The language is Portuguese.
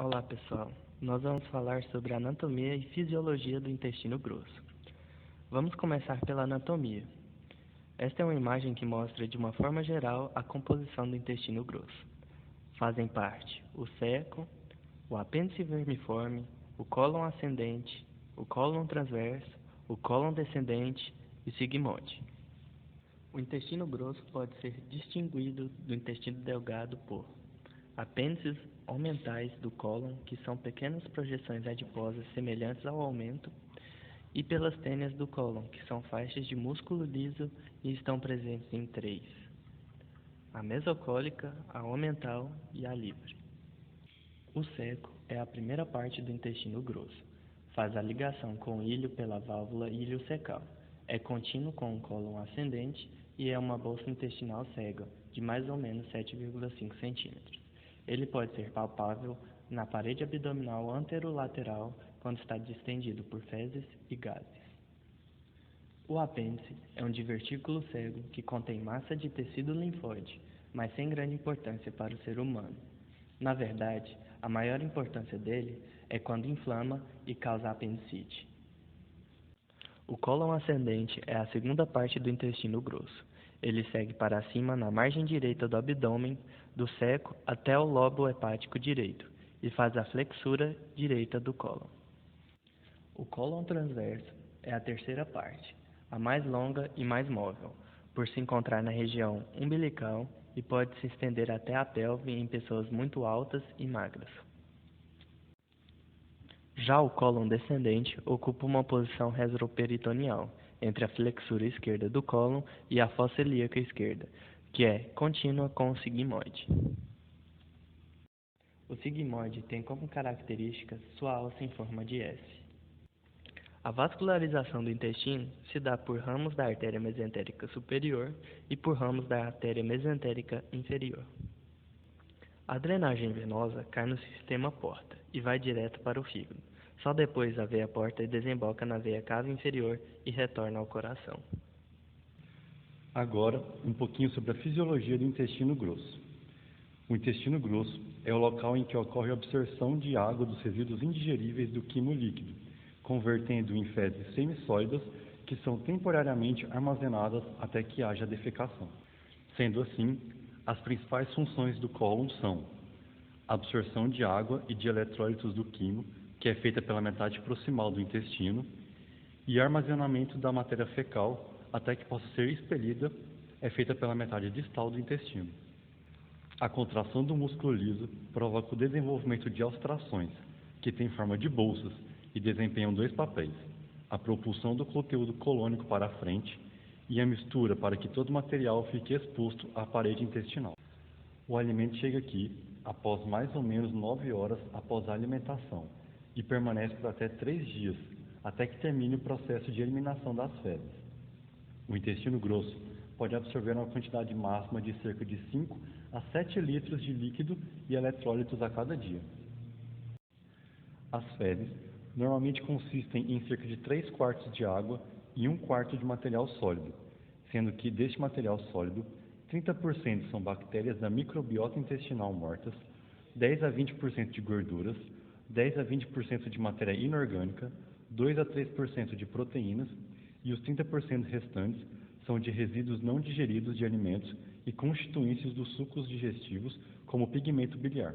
Olá pessoal, nós vamos falar sobre a anatomia e fisiologia do intestino grosso. Vamos começar pela anatomia. Esta é uma imagem que mostra de uma forma geral a composição do intestino grosso. Fazem parte o ceco, o apêndice vermiforme, o cólon ascendente, o cólon transverso, o cólon descendente e o sigmoide. O intestino grosso pode ser distinguido do intestino delgado por apêndices omentais do cólon, que são pequenas projeções adiposas semelhantes ao aumento, e pelas tênias do cólon, que são faixas de músculo liso e estão presentes em três: a mesocólica, a omental e a livre. O ceco é a primeira parte do intestino grosso. Faz a ligação com o ilho pela válvula iliocecal. É contínuo com o cólon ascendente e é uma bolsa intestinal cega, de mais ou menos 7,5 centímetros. Ele pode ser palpável na parede abdominal anterolateral quando está distendido por fezes e gases. O apêndice é um divertículo cego que contém massa de tecido linfóide, mas sem grande importância para o ser humano. Na verdade, a maior importância dele é quando inflama e causa apendicite. O cólon ascendente é a segunda parte do intestino grosso. Ele segue para cima na margem direita do abdômen, do ceco até o lobo hepático direito, e faz a flexura direita do cólon. O cólon transverso é a terceira parte, a mais longa e mais móvel, por se encontrar na região umbilical e pode se estender até a pelve em pessoas muito altas e magras. Já o cólon descendente ocupa uma posição retroperitoneal, entre a flexura esquerda do cólon e a fossa ilíaca esquerda, que é contínua com o sigmoide. O sigmoide tem como característica sua alça em forma de S. A vascularização do intestino se dá por ramos da artéria mesentérica superior e por ramos da artéria mesentérica inferior. A drenagem venosa cai no sistema porta e vai direto para o fígado. Só depois a veia porta desemboca na veia cava inferior e retorna ao coração. Agora, um pouquinho sobre a fisiologia do intestino grosso. O intestino grosso é o local em que ocorre a absorção de água dos resíduos indigeríveis do quimo líquido, convertendo em fezes semissólidas que são temporariamente armazenadas até que haja defecação. Sendo assim, as principais funções do cólon são a absorção de água e de eletrólitos do quimo, que é feita pela metade proximal do intestino, e armazenamento da matéria fecal até que possa ser expelida, é feita pela metade distal do intestino. A contração do músculo liso provoca o desenvolvimento de alstrações, que têm forma de bolsas e desempenham dois papéis: a propulsão do conteúdo colônico para a frente e a mistura para que todo o material fique exposto à parede intestinal. O alimento chega aqui após mais ou menos 9 horas após a alimentação e permanece por até 3 dias, até que termine o processo de eliminação das fezes. O intestino grosso pode absorver uma quantidade máxima de cerca de 5 a 7 litros de líquido e eletrólitos a cada dia. As fezes normalmente consistem em cerca de 3/4 de água e 1/4 de material sólido, sendo que deste material sólido, 30% são bactérias da microbiota intestinal mortas, 10 a 20% de gorduras, 10 a 20% de matéria inorgânica, 2 a 3% de proteínas e os 30% restantes são de resíduos não digeridos de alimentos e constituintes dos sucos digestivos, como pigmento biliar.